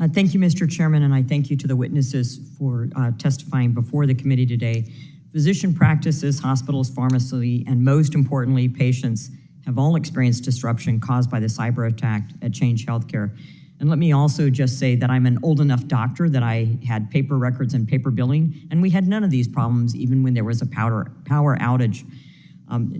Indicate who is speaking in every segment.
Speaker 1: Thank you, Mr. Chairman, and I thank you to the witnesses for testifying before the committee today. Physician practices, hospitals, pharmacy, and most importantly, patients have all experienced disruption caused by the cyber attack at Change Healthcare. And let me also just say that I'm an old enough doctor that I had paper records and paper billing, and we had none of these problems even when there was a power outage.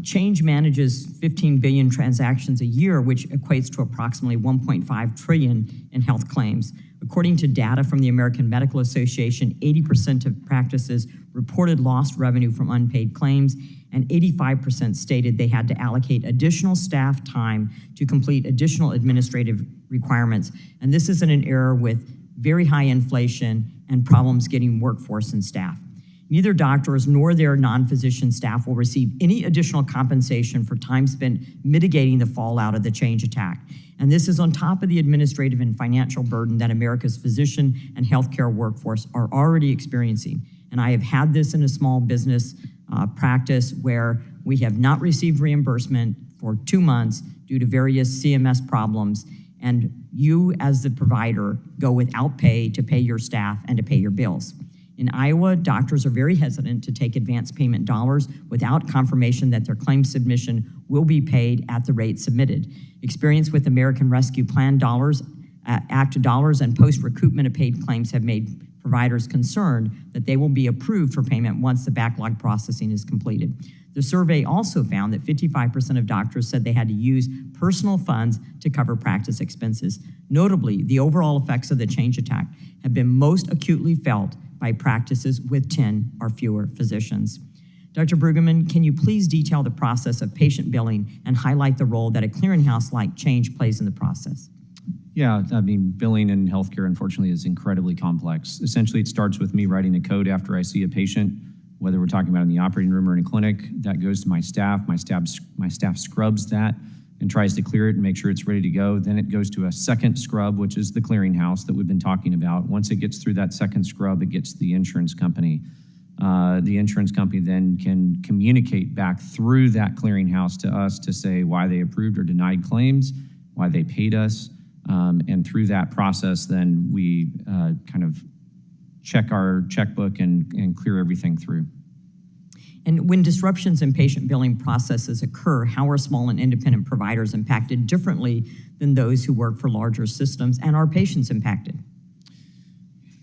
Speaker 1: Change manages 15 billion transactions a year, which equates to approximately 1.5 trillion in health claims. According to data from the American Medical Association, 80% of practices reported lost revenue from unpaid claims, and 85% stated they had to allocate additional staff time to complete additional administrative requirements. And this is in an era with very high inflation and problems getting workforce and staff. Neither doctors nor their non-physician staff will receive any additional compensation for time spent mitigating the fallout of the Change attack. And this is on top of the administrative and financial burden that America's physician and healthcare workforce are already experiencing. And I have had this in a small business practice where we have not received reimbursement for 2 months due to various CMS problems. And you, as the provider, go without pay to pay your staff and to pay your bills. In Iowa, doctors are very hesitant to take advance payment dollars without confirmation that their claim submission will be paid at the rate submitted. Experience with American Rescue Plan dollars, Act dollars, and post-recoupment of paid claims have made providers concerned that they will be approved for payment once the backlog processing is completed. The survey also found that 55% of doctors said they had to use personal funds to cover practice expenses. Notably, the overall effects of the Change attack have been most acutely felt by practices with 10 or fewer physicians. Dr. Brueggemann, can you please detail the process of patient billing and highlight the role that a clearinghouse like Change plays in the process?
Speaker 2: Yeah, I mean, billing in healthcare, unfortunately, is incredibly complex. Essentially, it starts with me writing a code after I see a patient, whether we're talking about in the operating room or in a clinic. That goes to my staff. My staff scrubs that and tries to clear it and make sure it's ready to go. Then it goes to a second scrub, which is the clearinghouse that we've been talking about. Once it gets through that second scrub, it gets to the insurance company. The insurance company then can communicate back through that clearinghouse to us to say why they approved or denied claims, why they paid us. And through that process, then we kind of check our checkbook and clear everything through.
Speaker 1: And when disruptions in patient billing processes occur, how are small and independent providers impacted differently than those who work for larger systems, and are patients impacted?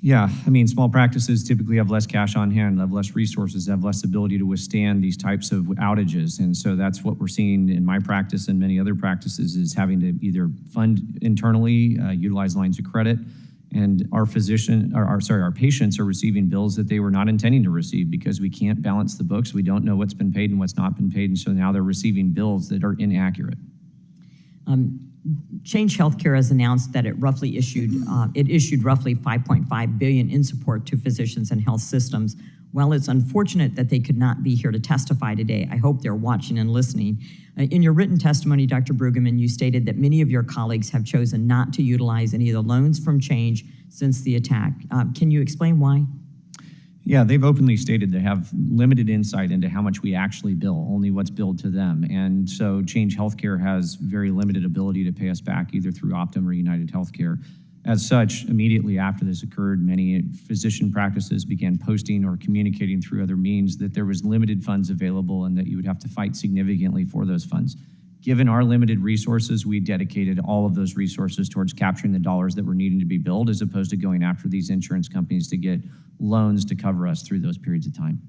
Speaker 2: Yeah, I mean, small practices typically have less cash on hand, have less resources, have less ability to withstand these types of outages. And so that's what we're seeing in my practice and many other practices, is having to either fund internally, utilize lines of credit, and our patients are receiving bills that they were not intending to receive because we can't balance the books. We don't know what's been paid and what's not been paid, and so now they're receiving bills that are inaccurate.
Speaker 1: Change Healthcare has announced that it issued roughly $5.5 billion in support to physicians and health systems. While it's unfortunate that they could not be here to testify today, I hope they're watching and listening. In your written testimony, Dr. Brueggemann, you stated that many of your colleagues have chosen not to utilize any of the loans from Change since the attack. Can you explain why?
Speaker 2: Yeah, they've openly stated they have limited insight into how much we actually bill, only what's billed to them. And so Change Healthcare has very limited ability to pay us back either through Optum or United Healthcare. As such, immediately after this occurred, many physician practices began posting or communicating through other means that there was limited funds available and that you would have to fight significantly for those funds. Given our limited resources, we dedicated all of those resources towards capturing the dollars that were needing to be billed, as opposed to going after these insurance companies to get loans to cover us through those periods of time.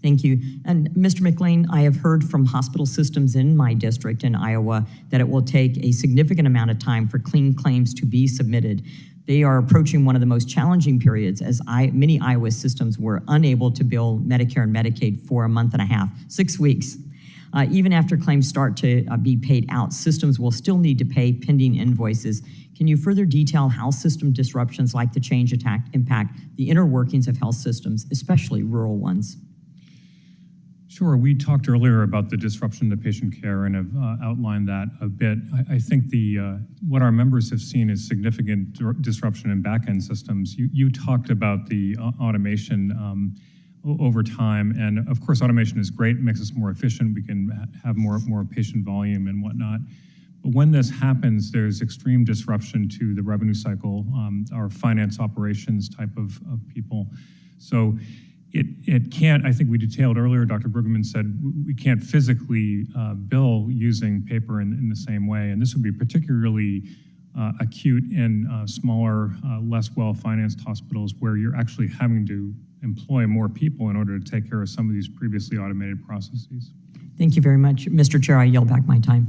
Speaker 1: Thank you. And Mr. McLean, I have heard from hospital systems in my district in Iowa that it will take a significant amount of time for clean claims to be submitted. They are approaching one of the most challenging periods, as many Iowa systems were unable to bill Medicare and Medicaid for a month and a half, 6 weeks. Even after claims start to be paid out, systems will still need to pay pending invoices. Can you further detail how system disruptions like the Change attack impact the inner workings of health systems, especially rural ones?
Speaker 3: Sure. We talked earlier about the disruption to patient care and have outlined that a bit. I think what our members have seen is significant disruption in back-end systems. You talked about the automation over time, and of course automation is great, it makes us more efficient, we can have more patient volume and whatnot. But when this happens, there's extreme disruption to the revenue cycle, our finance operations type of people. So it can't, I think we detailed earlier, Dr. Brueggemann said, we can't physically bill using paper in the same way. And this would be particularly acute in smaller, less well-financed hospitals where you're actually having to employ more people in order to take care of some of these previously automated processes.
Speaker 1: Thank you very much. Mr. Chair, I yield back my time.